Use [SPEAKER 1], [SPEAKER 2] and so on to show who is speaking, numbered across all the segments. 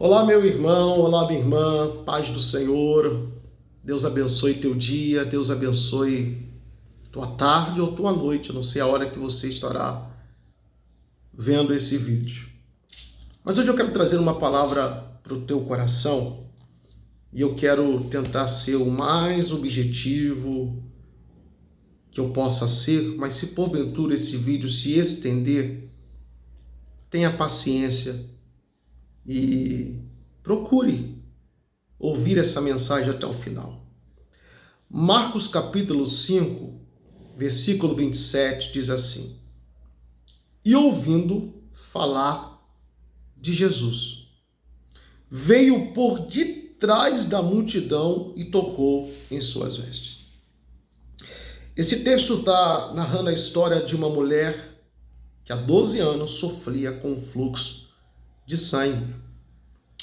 [SPEAKER 1] Olá, meu irmão, olá, minha irmã, paz do Senhor. Deus abençoe teu dia, Deus abençoe tua tarde ou tua noite. Eu não sei a hora que você estará vendo esse vídeo. Mas hoje eu quero trazer uma palavra para o teu coração e eu quero tentar ser o mais objetivo que eu possa ser, mas se porventura esse vídeo se estender, tenha paciência e procure ouvir essa mensagem até o final. Marcos capítulo 5, versículo 27 diz assim: E ouvindo falar de Jesus, veio por detrás da multidão e tocou em suas vestes. Esse texto está narrando a história de uma mulher que há 12 anos sofria com fluxo de sangue.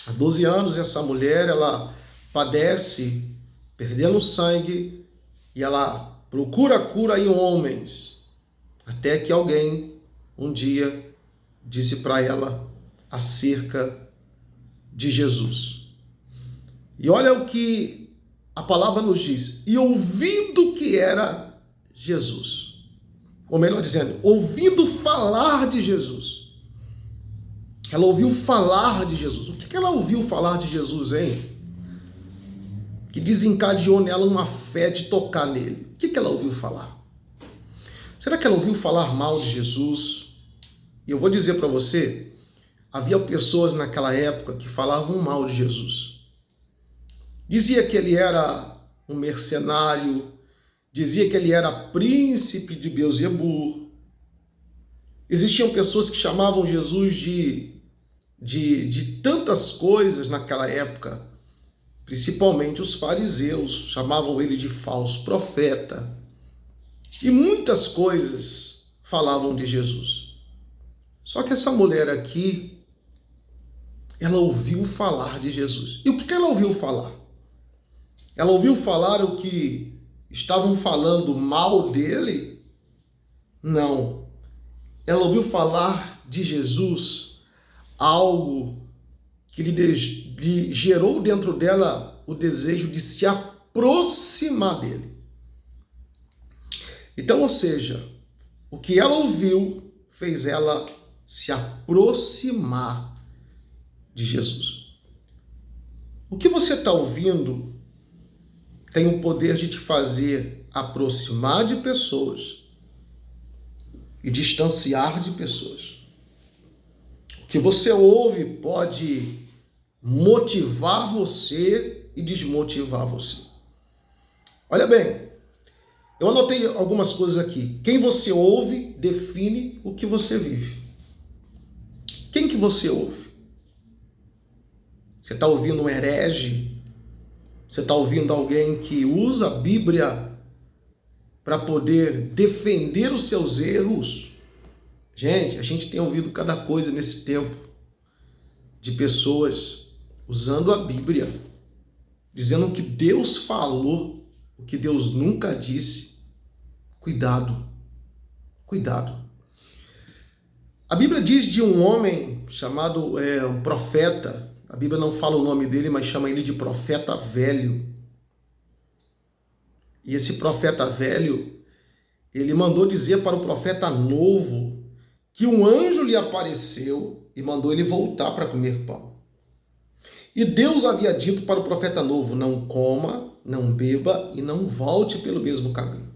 [SPEAKER 1] Há 12 anos essa mulher, ela padece perdendo sangue e ela procura cura em homens, até que alguém um dia disse para ela acerca de Jesus. E olha o que a palavra nos diz: e ouvindo que era Jesus, ou melhor dizendo, ouvindo falar de Jesus. Ela ouviu falar de Jesus. O que ela ouviu falar de Jesus, hein? Que desencadeou nela uma fé de tocar nele. O que ela ouviu falar? Será que ela ouviu falar mal de Jesus? E eu vou dizer para você, havia pessoas naquela época que falavam mal de Jesus. Dizia que ele era um mercenário, dizia que ele era príncipe de Beelzebul. Existiam pessoas que chamavam Jesus de tantas coisas naquela época. Principalmente os fariseus chamavam ele de falso profeta. E muitas coisas falavam de Jesus. Só que essa mulher aqui, ela ouviu falar de Jesus. E o que ela ouviu falar? Ela ouviu falar o que estavam falando mal dele? Não. Ela ouviu falar de Jesus, algo que lhe gerou dentro dela o desejo de se aproximar dele. Então, ou seja, o que ela ouviu fez ela se aproximar de Jesus. O que você está ouvindo tem o poder de te fazer aproximar de pessoas e distanciar de pessoas. O que você ouve pode motivar você e desmotivar você. Olha bem, eu anotei algumas coisas aqui. Quem você ouve define o que você vive. Quem que você ouve? Você está ouvindo um herege? Você está ouvindo alguém que usa a Bíblia para poder defender os seus erros? Gente, a gente tem ouvido cada coisa nesse tempo de pessoas usando a Bíblia, dizendo o que Deus falou, o que Deus nunca disse. Cuidado, cuidado. A Bíblia diz de um homem chamado um profeta. A Bíblia não fala o nome dele, mas chama ele de profeta velho. E esse profeta velho, ele mandou dizer para o profeta novo que um anjo lhe apareceu e mandou ele voltar para comer pão. E Deus havia dito para o profeta novo: não coma, não beba e não volte pelo mesmo caminho.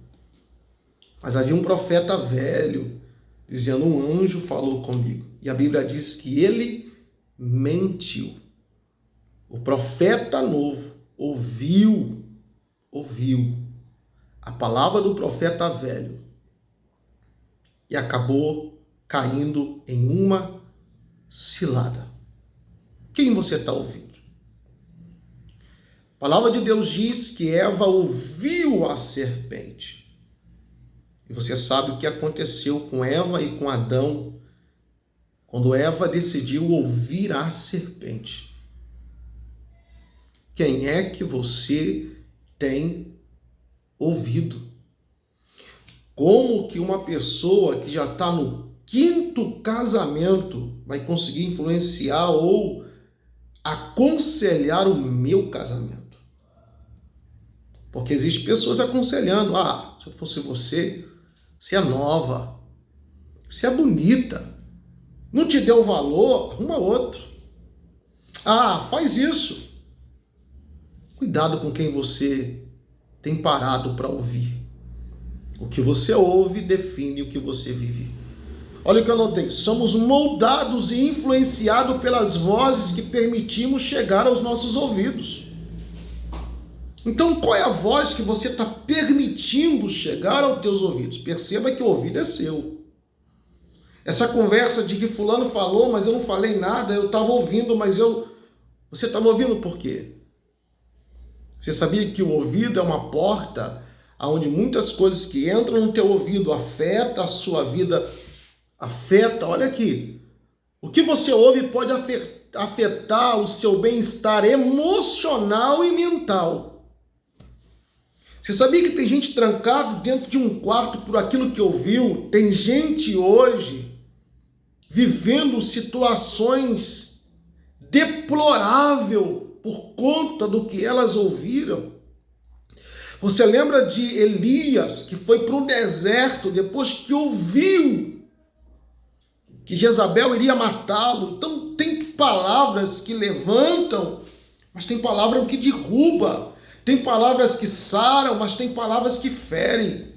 [SPEAKER 1] Mas havia um profeta velho dizendo: um anjo falou comigo. E a Bíblia diz que ele mentiu. O profeta novo ouviu a palavra do profeta velho e acabou caindo em uma cilada. Quem você está ouvindo? A palavra de Deus diz que Eva ouviu a serpente. E você sabe o que aconteceu com Eva e com Adão quando Eva decidiu ouvir a serpente. Quem é que você tem ouvido? Como que uma pessoa que já está no 5º casamento vai conseguir influenciar ou aconselhar o meu casamento. Porque existem pessoas aconselhando, se eu fosse você, você é nova, você é bonita, não te deu valor, arruma outro. Faz isso. Cuidado com quem você tem parado para ouvir. O que você ouve define o que você vive. Olha o que eu notei. Somos moldados e influenciados pelas vozes que permitimos chegar aos nossos ouvidos. Então, qual é a voz que você está permitindo chegar aos teus ouvidos? Perceba que o ouvido é seu. Essa conversa de que fulano falou, mas eu não falei nada, eu estava ouvindo, Você estava ouvindo por quê? Você sabia que o ouvido é uma porta onde muitas coisas que entram no teu ouvido afetam a sua vida, olha aqui, o que você ouve pode afetar o seu bem-estar emocional e mental. Você sabia que tem gente trancado dentro de um quarto por aquilo que ouviu? Tem gente hoje vivendo situações deploráveis por conta do que elas ouviram. Você lembra de Elias, que foi para um deserto depois que ouviu que Jezabel iria matá-lo? Então tem palavras que levantam, mas tem palavras que derrubam. Tem palavras que saram, mas tem palavras que ferem.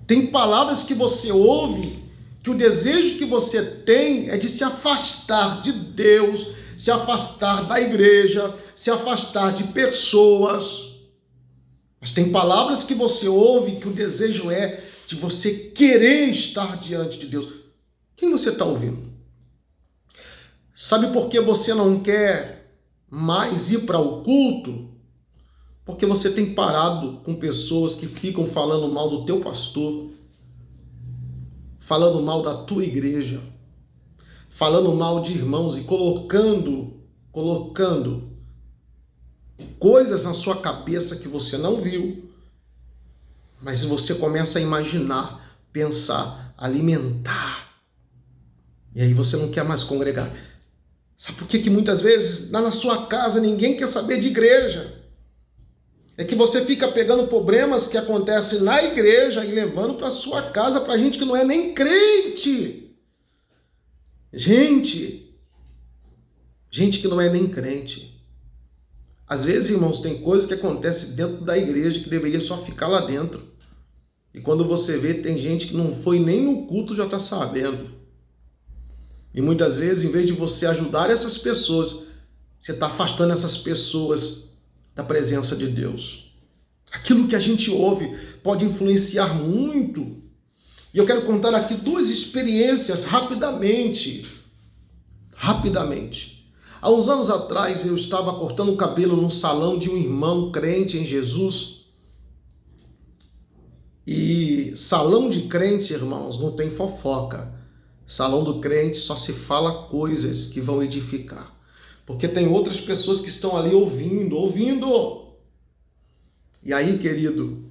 [SPEAKER 1] Tem palavras que você ouve, que o desejo que você tem é de se afastar de Deus, se afastar da igreja, se afastar de pessoas. Mas tem palavras que você ouve que o desejo é de você querer estar diante de Deus. Quem você está ouvindo? Sabe por que você não quer mais ir para o culto? Porque você tem parado com pessoas que ficam falando mal do teu pastor, falando mal da tua igreja, falando mal de irmãos e colocando coisas na sua cabeça que você não viu, mas você começa a imaginar, pensar, alimentar, e aí você não quer mais congregar. Sabe por que muitas vezes lá na sua casa ninguém quer saber de igreja? É que você fica pegando problemas que acontecem na igreja e levando para sua casa para gente que não é nem crente. Gente que não é nem crente. Às vezes, irmãos, tem coisas que acontecem dentro da igreja que deveria só ficar lá dentro. E quando você vê, tem gente que não foi nem no culto já está sabendo. E muitas vezes, em vez de você ajudar essas pessoas, você está afastando essas pessoas da presença de Deus. Aquilo que a gente ouve pode influenciar muito. E eu quero contar aqui duas experiências rapidamente. Há uns anos atrás eu estava cortando o cabelo no salão de um irmão crente em Jesus. E salão de crente, irmãos, não tem fofoca. Salão do crente só se fala coisas que vão edificar. Porque tem outras pessoas que estão ali ouvindo. E aí, querido,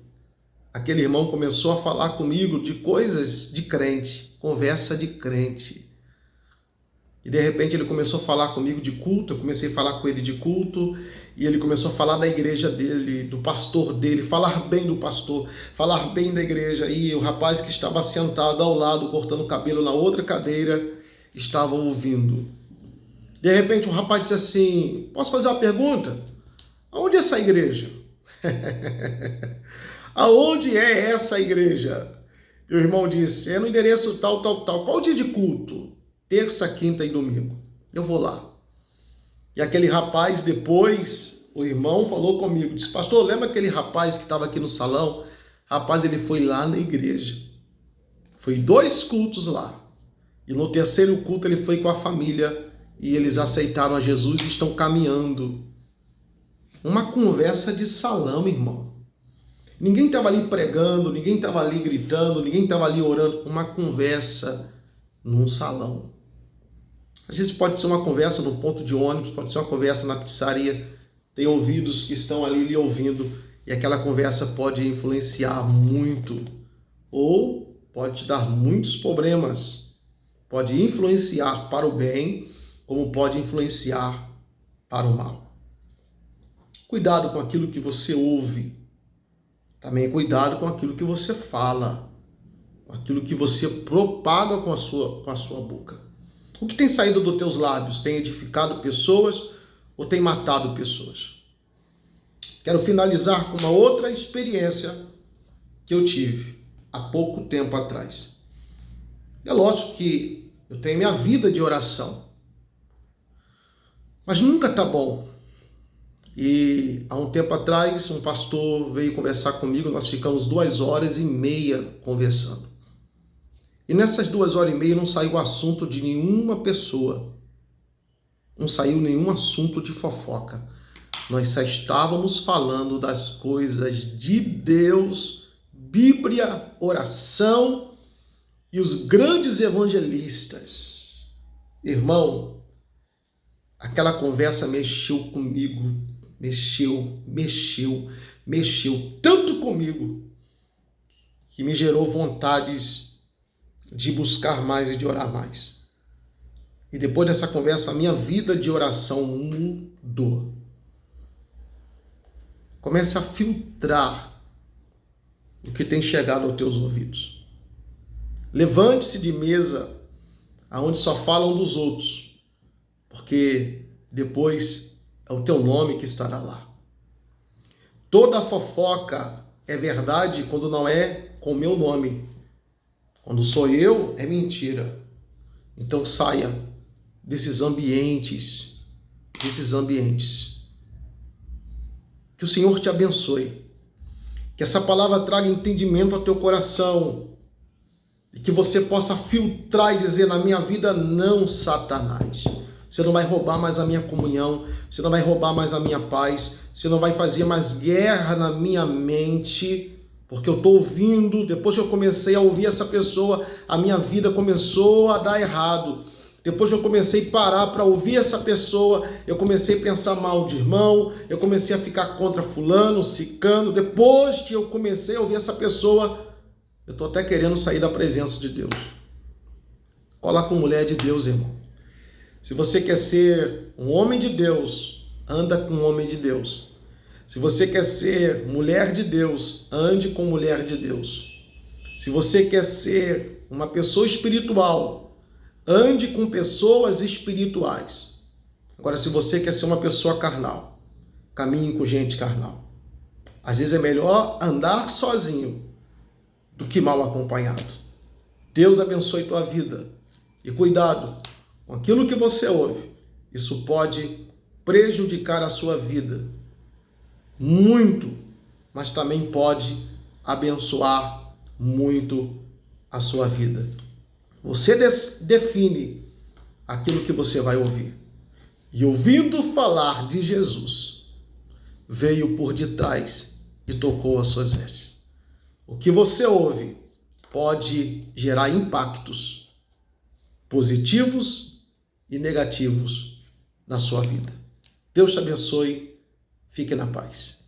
[SPEAKER 1] aquele irmão começou a falar comigo de coisas de crente, conversa de crente. E de repente ele começou a falar comigo de culto, eu comecei a falar com ele de culto, e ele começou a falar da igreja dele, do pastor dele, falar bem do pastor, falar bem da igreja. E o rapaz que estava sentado ao lado, cortando o cabelo na outra cadeira, estava ouvindo. De repente o rapaz disse assim: posso fazer uma pergunta? Aonde é essa igreja? Aonde é essa igreja? E o irmão disse: é no endereço tal. Qual o dia de culto? Terça, quinta e domingo. Eu vou lá. E aquele rapaz, depois, o irmão falou comigo, disse: pastor, lembra aquele rapaz que estava aqui no salão? Rapaz, ele foi lá na igreja. Foi 2 cultos lá. E no terceiro culto ele foi com a família e eles aceitaram a Jesus e estão caminhando. Uma conversa de salão, irmão. Ninguém estava ali pregando, ninguém estava ali gritando, ninguém estava ali orando. Uma conversa num salão. Às vezes pode ser uma conversa no ponto de ônibus, pode ser uma conversa na pizzaria. Tem ouvidos que estão ali lhe ouvindo e aquela conversa pode influenciar muito ou pode te dar muitos problemas. Pode influenciar para o bem como pode influenciar para o mal. Cuidado com aquilo que você ouve. Também cuidado com aquilo que você fala, com aquilo que você propaga com a sua boca. O que tem saído dos teus lábios? Tem edificado pessoas ou tem matado pessoas? Quero finalizar com uma outra experiência que eu tive há pouco tempo atrás. É lógico que eu tenho minha vida de oração, mas nunca está bom. E há um tempo atrás, um pastor veio conversar comigo, nós ficamos 2h30 conversando. E nessas 2h30 não saiu assunto de nenhuma pessoa, não saiu nenhum assunto de fofoca. Nós só estávamos falando das coisas de Deus, Bíblia, oração e os grandes evangelistas. Irmão, aquela conversa mexeu comigo, mexeu tanto comigo, que me gerou vontades de buscar mais e de orar mais. E depois dessa conversa, a minha vida de oração mudou. Comece a filtrar o que tem chegado aos teus ouvidos. Levante-se de mesa aonde só falam dos outros, porque depois é o teu nome que estará lá. Toda fofoca é verdade quando não é com o meu nome. Quando sou eu, é mentira. Então saia desses ambientes. Que o Senhor te abençoe. Que essa palavra traga entendimento ao teu coração. E que você possa filtrar e dizer: na minha vida não, Satanás. Você não vai roubar mais a minha comunhão. Você não vai roubar mais a minha paz. Você não vai fazer mais guerra na minha mente. Porque eu estou ouvindo, depois que eu comecei a ouvir essa pessoa, a minha vida começou a dar errado. Depois que eu comecei a parar para ouvir essa pessoa, eu comecei a pensar mal de irmão, eu comecei a ficar contra fulano, cicano. Depois que eu comecei a ouvir essa pessoa, eu estou até querendo sair da presença de Deus. Cola com mulher de Deus, irmão. Se você quer ser um homem de Deus, anda com um homem de Deus. Se você quer ser mulher de Deus, ande com mulher de Deus. Se você quer ser uma pessoa espiritual, ande com pessoas espirituais. Agora, se você quer ser uma pessoa carnal, caminhe com gente carnal. Às vezes é melhor andar sozinho do que mal acompanhado. Deus abençoe tua vida. E cuidado com aquilo que você ouve. Isso pode prejudicar a sua vida muito, mas também pode abençoar muito a sua vida. Você define aquilo que você vai ouvir. E ouvindo falar de Jesus, veio por detrás e tocou as suas vestes. O que você ouve pode gerar impactos positivos e negativos na sua vida. Deus te abençoe. Fique na paz.